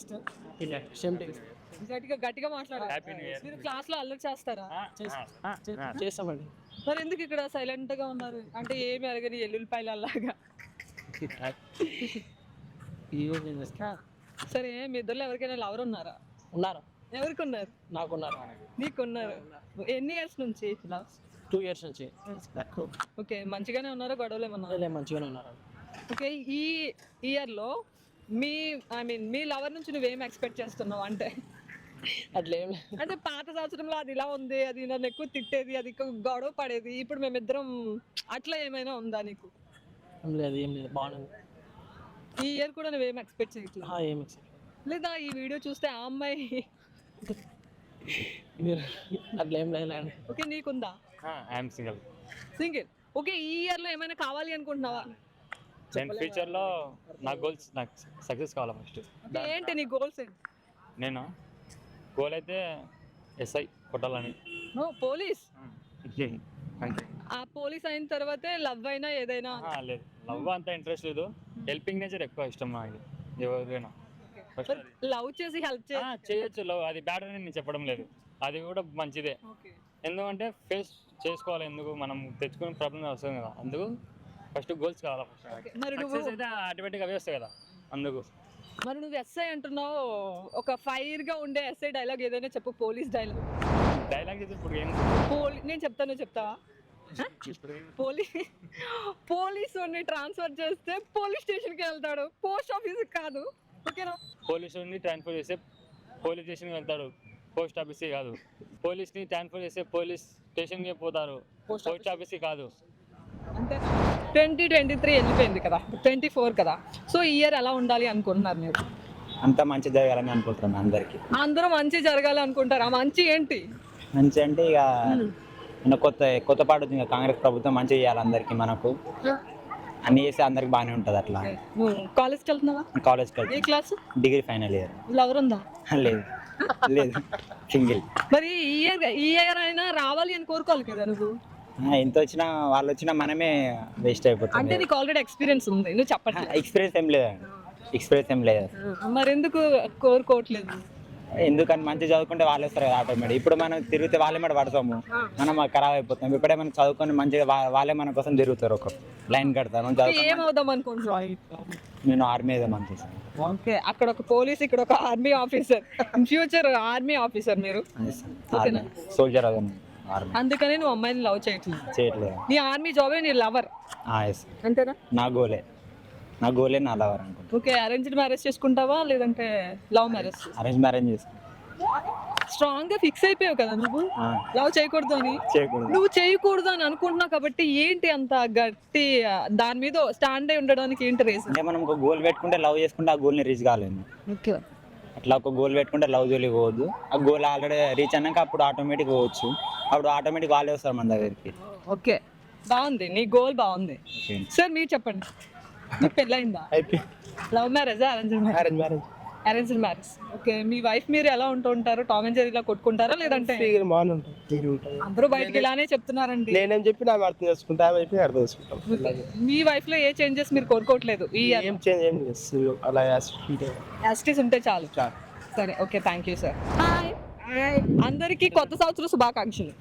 First same day గట్టిగా మాట్లాడారు. మీరు క్లాస్ లో అల్లరి చేస్తారా? చేస్తామండి. మరి ఎందుకు ఇక్కడ సైలెంట్ గా ఉన్నారు? అంటే ఏమి అరగని ఎల్లుల్లిపాయలు అలాగా. సరే, మీ ఇద్దరు ఎవరికైనా లవర్ ఉన్నారా? ఉన్నారు. ఎవరికి ఉన్నారు? నాకున్నారు. నీకున్నారు. ఎన్ని ఇయర్స్ నుంచి? 2 years నుంచి. ఓకే, మంచిగానే ఉన్నారా? గొడవలు ఏమన్నా? మంచిగానే ఉన్నారు. ఓకే, ఈ ఇయర్ లో మీ లవర్ నుంచి నువ్వేం ఎక్స్పెక్ట్ చేస్తున్నావు? అంటే అట్లా ఏం లేదు. అంటే పాత సంవత్సరంలో అది ఇలా ఉంది, అది నన్ను ఎక్కువ తిట్టేది, అది ఎక్కువ గొడవ పడేది, ఇప్పుడు మేమిద్దరం అట్లా ఏమైనా ఉందా నీకు? ఏం లేదు బాగుంది. ఈ ఇయర్ కూడా నువ్వేం ఎక్స్పెక్ట్ చేయట్లేదు? ఏం లేదా ఈ వీడియో చూస్తే ఆ అమ్మాయి అట్లా ఏం లేదు. ఓకే, నీకుందా? I'm single. సింగిల్. ఓకే, ఈ ఇయర్ లో ఏమైనా కావాలి అనుకుంటున్నావా? నేను ఫ్యూచర్ లో నా గోల్స్ నాకు సక్సెస్ కావాలి ఫస్ట్. ఏంటి నీ గోల్స్ ఏంటి? నేను గోల్ అయితే ఎస్ఐ కొట్టాలని. పోలీస్? అంతే. ఆ పోలీస్ అయిన తర్వాతే లవ్ అయినా ఏదైనా? లేదు, లవ్ అంత ఇంట్రెస్ట్ లేదు. హెల్పింగ్ నేచర్ ఎక్కువ ఇష్టం నాకు. ఎవరైనా లవ్ చేసి హెల్ప్ చేయొచ్చు. లవ్ అది బ్యాడ్ అని నేను చెప్పడం లేదు, అది కూడా మంచిదే. ఎందుకంటే ఫేస్ చేసుకోవాలి. ఎందుకు మనం తెచ్చుకునే ప్రాబ్లమ్ వస్తుంది కదా, అందుకు ఫస్ట్ గోల్స్ కావాలి. సక్సెస్ అయితే ఆటోమేటిక్గా అవే వస్తాయి కదా, అందుకు. మరి నువ్వు ఎస్ఐ అంటున్నావు, ఒక ఫైర్ గా ఉండే ఎస్ఐ డైలాగ్ ఏదైనా చెప్పు. పోలీస్ డైలాగ్ ఇప్పుడు ఏం నేను చెప్తాను, చెప్తావా? పోలీస్ ట్రాన్స్ఫర్ చేస్తే పోలీస్ స్టేషన్ కి వెళ్తాడు, పోస్ట్ ఆఫీస్ కాదు. ఓకేనా? పోలీస్ ట్రాన్స్ఫర్ చేస్తే పోలీస్ స్టేషన్ కి వెళ్తాడు, పోస్ట్ ఆఫీస్ కాదు. పోలీస్ ని ట్రాన్స్ఫర్ చేస్తే పోలీస్ స్టేషన్ కి పోతారు, పోస్ట్ ఆఫీస్ కాదు. అంటే 2023 వెళ్ళిపోయింది కదా, 24 కదా. సో ఈ ఇయర్ ఎలా ఉండాలి అనుకుంటున్నారు మీరు? అంత మంచి జరగాలని అనుకుంటున్నాను. అందరూ మంచి జరగాలి అనుకుంటారు. ఆ మంచి ఏంటి? మంచి అంటే ఇక కొత్త పాటు వచ్చింది కాంగ్రెస్ ప్రభుత్వం, మంచి చేయాలి అందరికి. మనకు అన్ని చేస్తే అందరికి బాగానే ఉంటుంది. అట్లా కాలేజ్కి వెళ్తున్నావా? కాలేజ్కి ఏ class? Degree final year. Lover ఉందా? లేదు సింగిల్. మరి ఈ ఇయర్ అయినా రావాలి అని కోరుకోవాలి కదా నువ్వు? ఎంత వచ్చినా వాళ్ళు వచ్చినా మనమే వేస్ట్ అయిపోతుంది. అంటే నీకు ఆల్రెడీ ఎక్స్పీరియన్స్ ఉంది, నువ్వు చెప్పట్లేదు. ఎక్స్పీరియన్స్ ఏం లేదు. మరి ఎందుకు కోరుకోవట్లేదు? ఎందుకని మంచి చదువుకుంటే వాళ్ళే వస్తారు కదా ఆటోమేటిక్. ఇప్పుడు మనం తిరిగితే వాళ్ళే మాట పడతాము, మనం ఖరాబ్ అయిపోతాం. ఇప్పుడే మనం చదువుకొని మంచిగా వాళ్ళే మన కోసం తిరుగుతారు, ఒక లైన్ కడతారు. ఏమవుదాం అనుకుంటున్నావు? నేను ఆర్మీ ఏదో మంచి. ఓకే, అక్కడ ఒక పోలీస్, ఇక్కడ ఒక army officer. Future army officer మీరు? సోల్జర్. అందుకని నువ్వు అమ్మాయిని లవ్ చేయట్లేదు. నీ ఆర్మీ జాబే నీ లవర్ అంతేనా? నా గోలే నా లవర్ అనుకుంటా. ఓకే, అరేంజ్డ్ మ్యారేజ్ చేసుకుంటావా లేదంటే లవ్ మ్యారేజ్? అరేంజ్ మ్యారేజ్ చేసుకుంటా. స్ట్రాంగ్ గా ఫిక్స్ అయిపోయావు కదా నువ్వు లవ్ చేయకూడదు అని. నువ్వు చేయకూడదు అని అనుకుంటున్నావు కాబట్టి ఏంటి అంత గట్టి దాని మీద స్టాండ్ అయి ఉండడానికి ఏంటి రీజన్? అంటే మనం ఒక గోల్ పెట్టుకుంటే లవ్ చేసుకుంటే ఆ గోల్ ని రీచ్ కాలేదు. అట్లా ఒక గోల్ పెట్టుకుంటే లవ్ జోలికి పోవద్దు. ఆ గోల్ ఆల్రెడీ రీచ్ అన్నాక అప్పుడు ఆటోమేటిక్ పోవచ్చు. అప్పుడు ఆటోమేటిక్ వాళ్ళే వస్తారు మన దగ్గరికి. ఓకే, బాగుంది, నీ గోల్ బాగుంది. సార్ మీరు చెప్పండి, మీకు పెళ్ళయిందా? లవ్ మ్యారేజా అరేంజ్డ్ మ్యారేజ్? ఓకే, మీ వైఫ్ మీరు ఎలా ఉంటారు? టామ్ అండ్ జెర్రీ లా కొట్టుకుంటారా లేదంటే? అందరూ బయటకి ఇలానే చెప్తున్నారండి. నేనేం చెప్పి నాకు అర్థం చేసుకుంటా, అర్థం చేసుకుంటాం. మీ వైఫ్ లో ఏ చేంజెస్ మీరు కోరుకోవట్లేదు? ఏం చేంజ్ ఏం లేదు, అలా యాస్టీస్ ఉంటే చాలు. సరే, ఓకే, థ్యాంక్ యూ సార్. అందరికి కొత్త సంవత్సరం శుభాకాంక్షలు.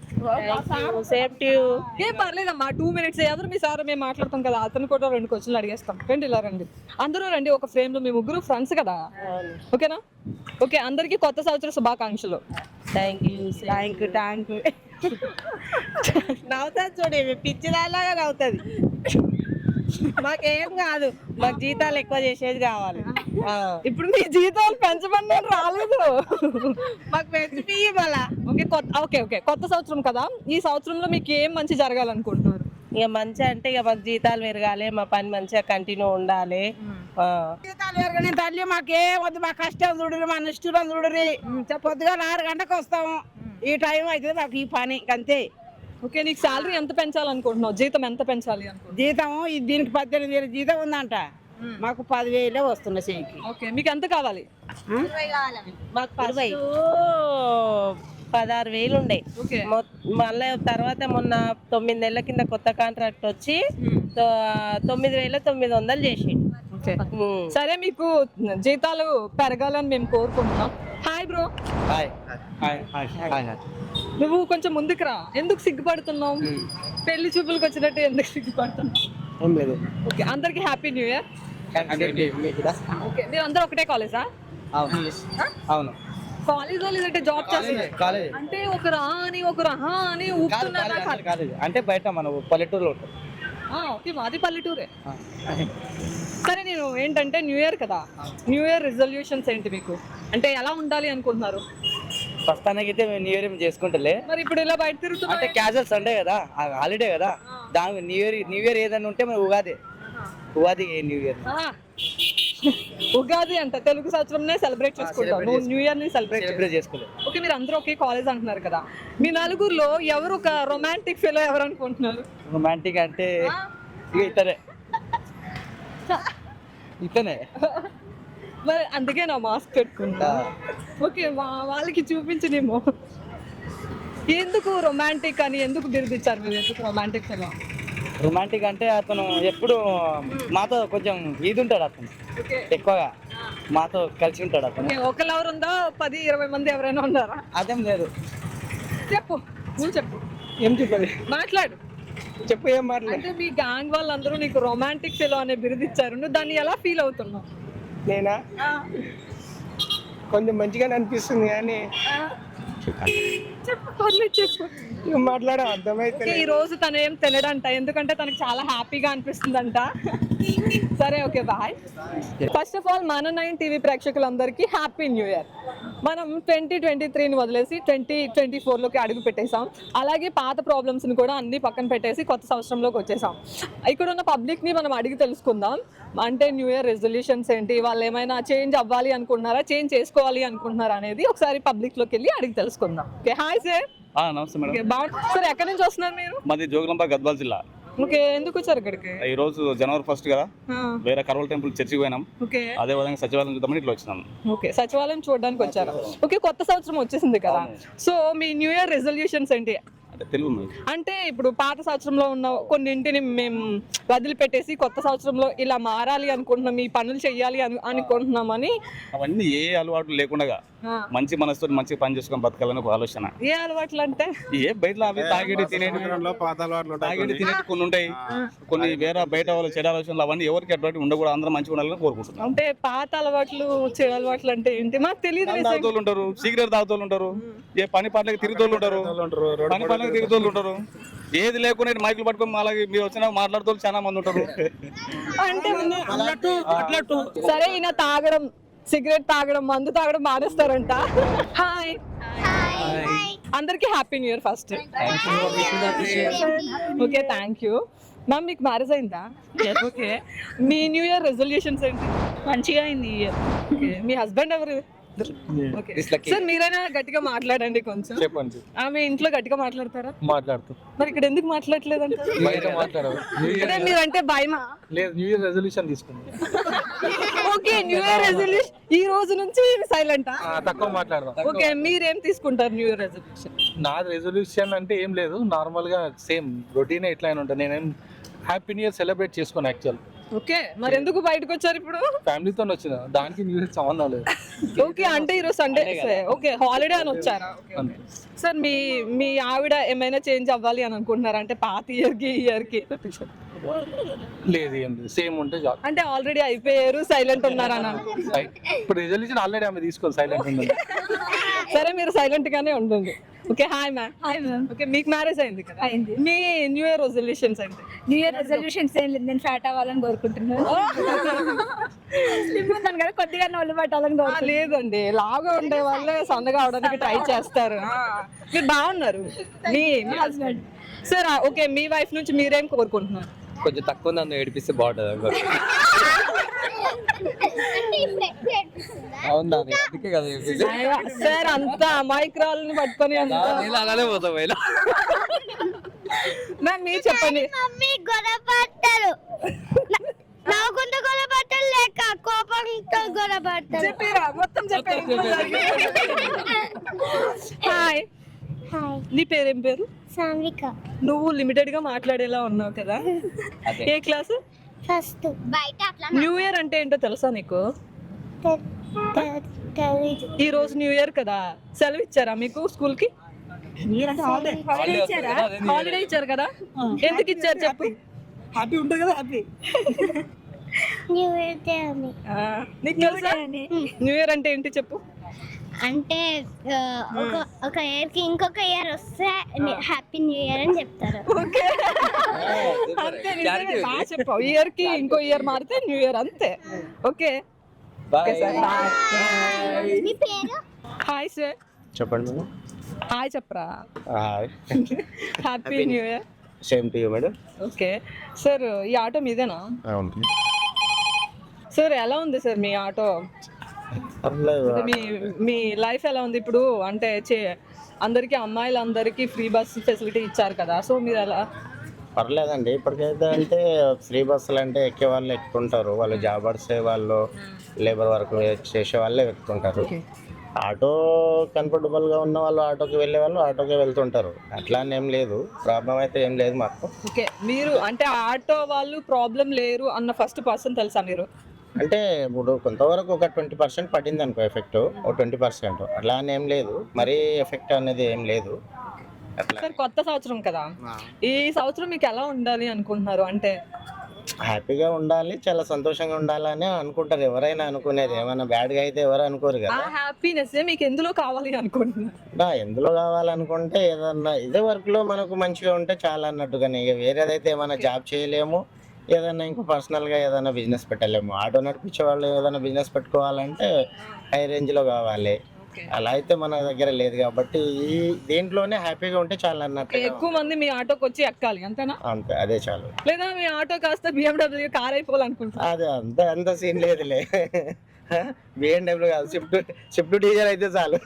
ఏం పర్లేదమ్మా, 2 minutes ఎదురు మీ సార్ మేము మాట్లాడతాం కదా, అతను కూడా 2 questions అడిగేస్తాం. రండి, ఇలా రండి, అందరూ రండి. ఒక ఫ్రేమ్ లో మీ ముగ్గురు ఫ్రెండ్స్ కదా, ఓకేనా? ఓకే, అందరికి కొత్త సంవత్సరం శుభాకాంక్షలు. Thank you. నవ్వుతుంది చూడు, పిచ్చిదాలాగా నవ్వుతుంది. మాకేం కాదు, మాకు జీతాలు ఎక్కువ చేసేది కావాలి. ఇప్పుడు మీ జీతాలు పెంచమని రాలేదు, మాకు పెంచి మళ్ళా. ఓకే, కొత్త సంవత్సరం కదా, ఈ సంవత్సరంలో మీకు ఏం మంచి జరగాలనుకుంటున్నారు? ఇక మంచి అంటే ఇక మాకు జీతాలు పెరగాలి, మా పని మంచిగా కంటిన్యూ ఉండాలి. జీతాలు పెరగని తల్లి మాకేం వద్దు, మా కష్టం చూడరు, మా నిష్ఠురం చూడరు. పొద్దుగా 6 గంటలకు వస్తాము, ఈ టైం అయితే మాకు ఈ పని అంతే. ఓకే, నీకు శాలరీ ఎంత పెంచాలనుకుంటున్నావు? జీతం ఎంత పెంచాలి అనుకుంటున్నావు? జీతం దీనికి 18,000 జీతం ఉందంట, మాకు 10,000 వస్తున్నా చేయికి. ఓకే, మీకు ఎంత కావాలి? మాకు 16,000 ఉండే. మళ్ళీ తర్వాత మొన్న 9 నెలల కింద కొత్త కాంట్రాక్ట్ వచ్చి 9,900 చేసిండు. ఓకే సరే మీకు జీతాలు పెరగాలని మేము కోరుకుంటున్నాం. Hi bro. Hi hi hi hi hi. నువ్వు కొంచెం ముందుకు రా. ఎందుకు సిగ్గుపడుతున్నావు? పెళ్లి చూపులకు వచ్చినట్టు ఎందుకు సిగ్గుపడుతున్నావు? ఏం లేదు. ఓకే అందరికి హ్యాపీ న్యూ ఇయర్. ఓకే మీరు అందరూ ఒకటే కాలేజా? అవును. కాలేజ్ లేదంటే జాబ్ చేస్తున్నారు? కాలేజ్. అంటే ఒకరు ఆ అని ఒకరు ఆహా అని ఊపుతున్నారు. కాలేజ్ అంటే బయట మన పల్లెటూరులో ఉంటాం. ఓకే మాది పల్లెటూరే. సరే నేను ఏంటంటే న్యూ ఇయర్ కదా, న్యూ ఇయర్ రిజల్యూషన్స్ ఏంటి మీకు? అంటే ఎలా ఉండాలి అనుకుంటున్నారు? ప్రస్తుతానికి అయితే మేము న్యూ ఇయర్ చేసుకుంటలే. మరి ఇప్పుడు ఇలా బయట అంటే తిరుగుతున్నారు. క్యాజువల్ సండే కదా, హాలిడే కదా, దాని న్యూ ఇయర్ ఏదైనా ఉంటే మన ఉగాది న్యూ ఇయర్. ఉగాది అంట తెలుగు సంవత్సరంనే సెలబ్రేట్ చేసుకుంటాం. నువ్వు న్యూ ఇయర్ ని సెలబ్రేట్ చేసుకోలేదు. ఓకే మీరు అందరూ ఒకే కాలేజ్ అంటున్నారు కదా, మీ నలుగురిలో ఎవరు ఒక రొమాంటిక్ ఫెలో ఎవరు అనుకుంటున్నారు? రొమాంటిక్ అంటే ఇక ఇతనే మరి అందుకే నా మాస్క్ పెట్టుకుంటా. ఓకే వాళ్ళకి చూపించనేమో. ఎందుకు రొమాంటిక్ అని ఎందుకు బిరుదిచ్చారు మీరు? ఎందుకు రొమాంటిక్ ఫెలో? రొమాంటిక్ అంటే అతను ఎప్పుడు మాతో కొంచెం ఇది ఉంటాడు, అతను ఎక్కువగా మాతో కలిసి ఉంటాడు అతను. ఒకళ్ళు ఎవరు ఉందా 10-20 మంది ఎవరైనా ఉన్నారా? అదేం లేదు. చెప్పు, నువ్వు చెప్పు. ఏం చెప్పాలి? మాట్లాడు, చెప్పు. ఏం మాట్లాడు? అంటే మీ గ్యాంగ్ వాళ్ళందరూ నీకు రొమాంటిక్ ఫెలో అనే బిరుదిచ్చారు, నువ్వు దాన్ని ఎలా ఫీల్ అవుతున్నావు? నేనా కొంచెం మంచిగానే అనిపిస్తుంది కానీ చెప్పు, పర్లేదు చెప్పు. మాట్లాడ అర్థమైతే. ఈ రోజు తను ఏం తినడంట, ఎందుకంటే తనకు చాలా హ్యాపీగా అనిపిస్తుందంట. సరే okay bye. First of all మన 9 టీవీ ప్రేక్షకులందరికీ హ్యాపీ న్యూ ఇయర్. మనం 2023ని వదిలేసి 2024లోకి అడుగు పెట్టేశాం. అలాగే పాత ప్రాబ్లమ్స్ని కూడా అన్ని పక్కన పెట్టేసి కొత్త సంవత్సరంలోకి వచ్చేసాం. ఇక్కడ ఉన్న పబ్లిక్ని మనం అడిగి తెలుసుకుందాం, అంటే న్యూ ఇయర్ రెజల్యూషన్స్ ఏంటి, వాళ్ళు ఏమైనా చేంజ్ అవ్వాలి అనుకుంటున్నారా, చేంజ్ చేసుకోవాలి అనుకుంటున్నారా అనేది ఒకసారి పబ్లిక్లోకి వెళ్ళి అడిగి తెలుసుకుందాం. Okay hi sir. నమస్తే మేడం. బాగుంది సార్. ఎక్కడి నుంచి వస్తున్నారు మీరు? మాది జోగులాంబ గద్వాల జిల్లా. ఓకే ఎందుకు వచ్చారు ఇక్కడికి? ఈ రోజు జనవరి 1 కదా, వేరే కర్వల్ టెంపుల్ చర్చికి పోయినాం. ఓకే అదే విధంగా సచివాలయం చూద్దామని ఇట్లా వచ్చినాం. ఓకే సచివాలయం చూడడానికి వచ్చారు. ఓకే కొత్త సంవత్సరం వచ్చేసింది కదా, సో మీ న్యూ ఇయర్ రెజల్యూషన్స్ ఏంటి? అంటే తెలుగు అంటే ఇప్పుడు పాత సంవత్సరంలో ఉన్న కొన్నింటిని మేము వదిలిపెట్టేసి కొత్త సంవత్సరంలో ఇలా మారాలి అనుకుంటున్నాం, ఈ పనులు చెయ్యాలి అనుకుంటున్నామని. అవన్నీ ఏ అలవాట్లు లేకుండా మంచి మనసుతో మంచి పని చేసుకొని బతకాలని ఒక ఆలోచన. ఏ అలవాట్లు అంటే? ఏ బయట అవి తాగేటి తినేటి కొన్ని ఉంటాయి, కొన్ని వేరే బయట వాళ్ళు చెడు ఆలోచనలు అవన్నీ ఎవరికి అటువంటి ఉండకూడదు, అందరూ మంచిగా ఉండాలని కోరుకుంటున్నాం. అంటే పాత అలవాట్లు చెడు అలవాట్లు అంటే ఏంటి మాకు తెలియదు. తాగుతోళ్ళు ఉంటారు, సిగరెట్ తాగుతోళ్ళు ఉంటారు, ఏ పని పాటలకి తిరుగుతోళ్ళు ఉంటారు, పని పాటలకి తిరుగుతోళ్ళు ఉంటారు, ఏది లేకుండా మైకులు పట్టుకొని అలాగే మీరు వచ్చినా మాట్లాడుతూ చాలా మంది ఉంటారు. అంటే సరే ఈయన తాగడం, సిగరెట్ తాగడం, మందు తాగడం మానేస్తారంట. హాయ్ అందరికి happy new year first. Okay thank you ma'am. మీకు మ్యారేజ్ అయిందా? ఓకే మీ న్యూ ఇయర్ రెజల్యూషన్స్ ఏంటి? మంచిగా అయింది ఈ ఇయర్. మీ హస్బెండ్ ఎవరు? ఓకే సార్ మీరైనా గట్టిగా మాట్లాడండి కొంచెం. చెప్పండి. ఆమె ఇంట్లో గట్టిగా మాట్లాడతారా? మాట్లాడుతూ మరి ఇక్కడ ఎందుకు మాట్లాడలేదంట? బయట మాట్లాడదు. మీరంటే భయమా? లేదు, న్యూ ఇయర్ రెజల్యూషన్ తీసుకుంది. ఓకే న్యూ ఇయర్ రెజల్యూషన్ ఈ రోజు నుంచి సైలెంటా? తక్కువ మాట్లాడదాం. ఓకే మీరేం తీసుకుంటారు న్యూ ఇయర్ రెజల్యూషన్? నా రెజల్యూషన్ అంటే ఏం లేదు, నార్మల్గా సేమ్ రొటీన్ ఎట్లా అయినా ఉంటుంది. నేనేం హ్యాపీ న్యూ ఇయర్ సెలబ్రేట్ చేసుకోను యాక్చువల్. ఓకే మరి ఎందుకు బయటకు వచ్చారు ఇప్పుడు? ఫ్యామిలీతో వచ్చిన, దానికి న్యూ ఇయర్ సంబంధం లేదు. ఓకే అంటే ఈరోజు సండే, ఓకే హాలిడే అని వచ్చారా? సార్ మీ ఆవిడ ఏమైనా చేంజ్ అవ్వాలి అని అనుకుంటున్నారా? అంటే పాత ఇయర్కి ఈ ఇయర్కి లేదు, ఏం లేదు, సేమ్ ఉంటే చాలు. అంటే ఆల్రెడీ అయిపోయారు, సైలెంట్ ఉన్నారని అనుకుంటున్నారు. ఇప్పుడు రెజల్యూషన్ ఆల్రెడీ ఆమె తీసుకోవాలి, సైలెంట్ ఉండాలి. సరే మీరు సైలెంట్ గానే ఉండండి. Okay hi ma'am. Hi ma'am. Okay మీకు మ్యారేజ్ అయింది కదా? అయింది. మీ న్యూ ఇయర్ రెజల్యూషన్స్ అంటే? న్యూ ఇయర్ రెజల్యూషన్స్ ఏం లేదు, నేను ఫ్యాట్ అవ్వాలని కోరుకుంటున్నాను. స్లిమ్ ఉన్నాను కదా, కొద్దిగా నొల్లు పట్టాలని కోరుకుంటున్నాను. లేదండి, లాగా ఉండే వాళ్ళే సన్నగా అవడానికి ట్రై చేస్తారు. మీరు బాగున్నారు. మీ హస్బెండ్ సార్ ఓకే మీ వైఫ్ నుంచి మీరేం కోరుకుంటున్నారు? కొంచెం తక్కువ నన్ను ఏడిపిస్తే బాగుంటుంది. అవునా, అందుకే కదా సార్ అంత అమాయకురాలని పట్టుకొని అంత అలానే పోతాం. మ్యామ్ మీరు చెప్పండి. మమ్మీ గొడవపడతారు, నవ్వుకుంటూ గొడవపడతారు, లేక కోపంతో గొడవపడతారు. చెప్పారా మొత్తం చెప్పారు. హాయ్ నీ పేరేం పేరు? సాన్విక. నువ్వు లిమిటెడ్ గా మాట్లాడేలా ఉన్నావు కదా, ఏ క్లాస్? ఫస్ట్ బయట అట్లా న్యూ ఇయర్ అంటే ఏంటో తెలుసా నీకు? తెలీదు. ఈ రోజు న్యూ ఇయర్ కదా, సెలవు ఇచ్చారా మీకు స్కూల్ కి? హాలిడే ఇచ్చారు కదా, ఎందుకు ఇచ్చారు చెప్పు? హ్యాపీ ఉంటుంది కదా, హ్యాపీ. న్యూ ఇయర్ డే అని. నీకు తెలుసా న్యూ ఇయర్ అంటే ఏంటి చెప్పు? అంటే ఒక ఇయర్ కి ఇంకొక ఇయర్ వస్తే హ్యాపీ న్యూ ఇయర్ అని చెప్తారు. ఓకే, అంతే, నిజమే, బాగా చెప్పావు. ఇయర్ కి ఇంకో ఇయర్ మారితే న్యూ ఇయర్, అంతే. ఓకే, మీ పేరు? Hi sir. చెప్పండి మేడం. హాయ్ చెప్పరా. Hi. Happy new year. Same to you madam. Okay sir, ఈ ఆటో మీదేనా? అవును సార్ ఎలా ఉంది సార్ మీ ఆటో? మీ మీ లైఫ్ ఎలా ఉంది ఇప్పుడు? అంటే అందరికీ అమ్మాయిలందరికీ ఫ్రీ బస్ ఫెసిలిటీ ఇచ్చారు కదా, సో మీరు ఎలా? పర్లేదండి. ఇప్పటికైతే అంటే ఫ్రీ బస్సులు అంటే ఎక్కే వాళ్ళు ఎక్కుంటారు, వాళ్ళు జాబర్స్ వాళ్ళు లేబర్ వర్క్ చేసే వాళ్ళే ఎక్కుంటారు. ఆటో కంఫర్టబుల్గా ఉన్న వాళ్ళు ఆటోకి వెళ్ళే వాళ్ళు ఆటోకి వెళ్తుంటారు. అట్లా అని ఏం లేదు, ప్రాబ్లం అయితే ఏం లేదు మాకు. ఓకే, మీరు అంటే ఆటో వాళ్ళు ప్రాబ్లం లేరు అన్న ఫస్ట్ పర్సన్ తెలుసా మీరు? అంటే ఇప్పుడు కొంతవరకు ఒక 20% పడింది అనుకో ఎఫెక్ట్, ఒక 20%. అట్లా అని ఏం లేదు, మరీ ఎఫెక్ట్ అనేది ఏం లేదు. అట్లా సార్ కొత్త సంవత్సరం కదా, ఈ సంవత్సరం మీకు ఎలా ఉండాలి అనుకుంటున్నారు? అంటే హ్యాపీగా ఉండాలి, చాలా సంతోషంగా ఉండాలని అనుకుంటారు ఎవరైనా అనుకునేది. ఏమైనా బ్యాడ్గా అయితే ఎవరు అనుకోరు ఆ కదా. హ్యాపీనెస్ మీకు ఎందులో కావాలి అనుకుంటున్నారు? ఎందులో కావాలనుకుంటే ఏదన్నా ఇదే వర్క్లో మనకు మంచిగా ఉంటే చాలా అన్నట్టుగానే. ఇక వేరేదైతే ఏమైనా జాబ్ చేయలేము, ఏదైనా ఇంకా పర్సనల్గా ఏదైనా బిజినెస్ పెట్టలేము. ఆటో నడిపించే వాళ్ళు ఏదైనా బిజినెస్ పెట్టుకోవాలంటే హై రేంజ్లో కావాలి. అలా అయితే మన దగ్గర లేదు కాబట్టి ఈ దీంట్లోనే హ్యాపీగా ఉంటే చాలా అన్నట్టు. ఎక్కువ మంది మీ ఆటోకి వచ్చి ఎక్కాలి అంతేనా? అంతే, అదే చాలు. లేదా మీ ఆటో కాస్త BMW కార్ అయిపోవాలనుకుంటున్నారు? అదే అంత సీన్ లేదులే. BMW కాదు, స్విఫ్ట్ డీజర్ అయితే చాలు.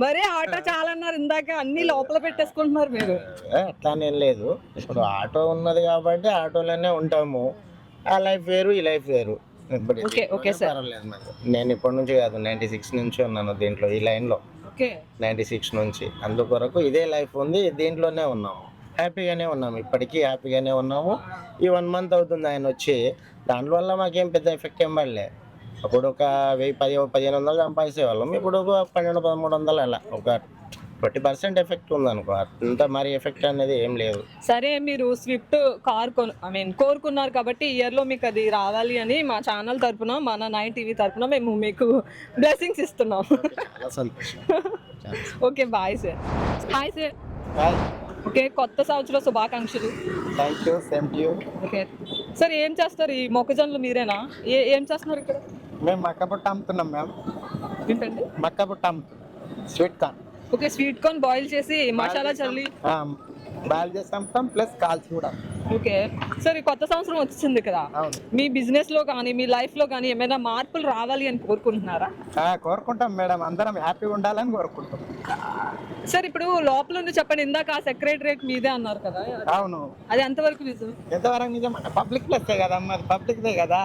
మరే ఆటో చాలా అన్నారు ఇందాక, అన్ని లోపల పెట్టేసుకుంటున్నారు మీరు. అట్లానేం లేదు, ఇప్పుడు ఆటో ఉన్నది కాబట్టి ఆటోలోనే ఉంటాము. ఆ లైఫ్ వేరు, ఈ లైఫ్ వేరు. Okay sir. పర్వాలేదు నాకు. నేను ఇప్పటి నుంచి కాదు, 96 నుంచి ఉన్నాను దీంట్లో, ఈ లైన్లో. 96 నుంచి అందుకొరకు ఇదే లైఫ్ ఉంది, దీంట్లోనే ఉన్నాము. హ్యాపీగానే ఉన్నాము, ఇప్పటికీ హ్యాపీగానే ఉన్నాము. ఈ 1 month అవుతుంది ఆయన వచ్చి, దానివల్ల మాకేం పెద్ద ఎఫెక్ట్ ఏం పడలే. అప్పుడు ఒక 1000-1500 సంపాదించేవాళ్ళం, ఇప్పుడు ఒక 1200-1300 అలా, ఒక 20% ఎఫెక్ట్ ఉందనుకో. అంత మరి ఎఫెక్ట్ అనేది ఏం లేదు. సరే, మీరు స్విఫ్ట్ కార్ కోరుకున్నారు కాబట్టి ఇయర్లో మీకు అది రావాలి అని మా ఛానల్ తరపున, మన 9 TV తరపున మేము మీకు బ్లెస్సింగ్స్ ఇస్తున్నాం. చాలా సంతోషం. Okay, bye sir. Hi sir. Bye. Okay, కొత్త సంవత్సర శుభాకాంక్షలు. Thank you, same to you. Okay sir, ఏం చేస్తారు ఈ మొక్కజొన్నలు మీరేనా? ఏం చేస్తున్నారు ఇక్కడ? మేము మక్కబుట్ట అమ్ముతున్నాం మ్యామ్. ఏంటండి? మక్కబుట్ట అమ్ముతున్నాం, sweet corn. Okay, sweet corn boil చేసి మసాలా చల్లి బాయిల్ చేసి అమ్ముతాం, ప్లస్ కాల్చి కూడా. ఓకే సార్, ఈ కొత్త సంవత్సరం వచ్చింది కదా, మీ బిజినెస్ లో కానీ మీ లైఫ్ లో కానీ ఏమైనా మార్పులు రావాలి అని కోరుకుంటున్నారా? కోరుకుంటాం మేడం, అందరం హ్యాపీగా ఉండాలని కోరుకుంటాం. సార్, ఇప్పుడు లోపల ఉంది చెప్పండి, ఇందాక ఆ సెక్రటరేట్ మీదే అన్నారు కదా, అవును, అది ఎంతవరకు నిజం? ఎంతవరకు నిజం అంటే పబ్లిక్ ప్లేసే కదా, మరి పబ్లిక్దే కదా.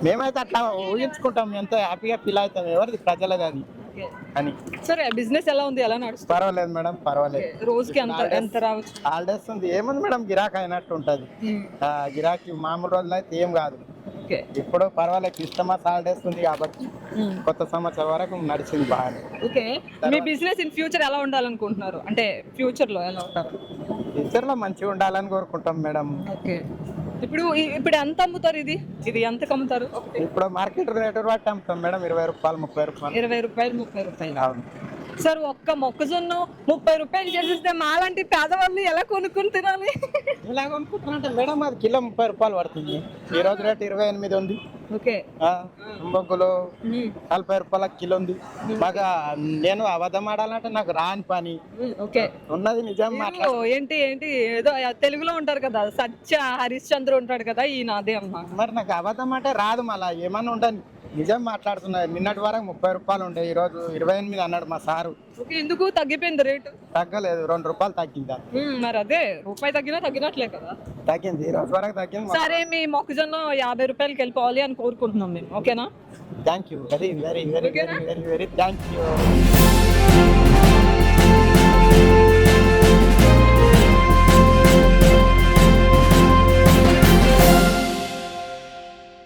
మేమైతే అట్లా ఊహించుకుంటాం, ఎంతో హ్యాపీగా ఫీల్ అవుతాం, ఎవరిది ప్రజలది అది అని. సరే, బిజినెస్ ఎలా ఉంది, ఎలా నడుస్తుంది? పర్వాలేదు మేడం, పర్వాలేదు. రోజుకి ఎంత రావచ్చు? హాలిడేస్ ఉంది, ఏముంది మేడం, గిరాకీ అయినట్టు ఉంటుంది. గిరాకీ మామూలు రోజులు అయితే ఏం కాదు. ఇప్పుడు పర్వాలేదు, క్రిస్టమస్ హాలిడేస్ ఉంది కాబట్టి కొత్త సంవత్సరం వరకు నడిచింది బాగానే. Okay, me business in future ఎలా ఉండాలనుకుంటున్నారు? అంటే ఫ్యూచర్ లో ఎలా ఉంటారు? ఫ్యూచర్ లో మంచిగా ఉండాలని కోరుకుంటాం మేడం. ఓకే, ఇప్పుడు ఎంత అమ్ముతారు? ఇది ఎంతకు అమ్ముతారు? ఇప్పుడు మార్కెట్ రేట్ బట్టి అమ్ముతాం మేడం, 20 రూపాయలు, 30 రూపాయలు. 20 రూపాయలు, 30 రూపాయలు. అవును సార్, ఒక్క మొక్కజొన్న 30 రూపాయలు చేసేస్తే మాలాంటి పేదవాళ్ళు ఎలా కొనుక్కుని తినాలి? ఇలా కొనుక్కుంటున్నా మేడం, అది కిలో 30 రూపాయలు పడుతుంది. ఈ రోజు రేట్ 28 ఉంది. ఓకే, బొగ్గులు 40 రూపాయల కిలో ఉంది. మాకు నేను అబద్ధం ఆడాలంటే నాకు రాని పని. ఓకే, ఉన్నది నిజం మాట్లాడు. ఏంటి ఏదో తెలుగులో ఉంటారు కదా, సత్య హరిశ్చంద్ర ఉంటాడు కదా, ఈ నాదే అమ్మా. మరి నాకు అబద్ధం అంటే రాదు, మళ్ళా ఏమన్నా ఉండని నిజం మాట్లాడుతున్నా. నిన్నటి వరకు 30 రూపాయలు ఉండే, ఈ రోజు 28 అన్నాడు మా సారు. ఎందుకు తగ్గిపోయింది రేటు? తగ్గలేదు, 2 రూపాయలు తగ్గిందా? మరి అదే, రూపాయి తగ్గినట్లే కదా. తగ్గింది, ఈ రోజు వరకు తగ్గింది. సరే, మీ మొక్కజొన్న 50 రూపాయలకి వెళ్ళిపోవాలి అని కోరుకుంటున్నాం మేము, ఓకేనా? Thank you, very very very very very very thank you.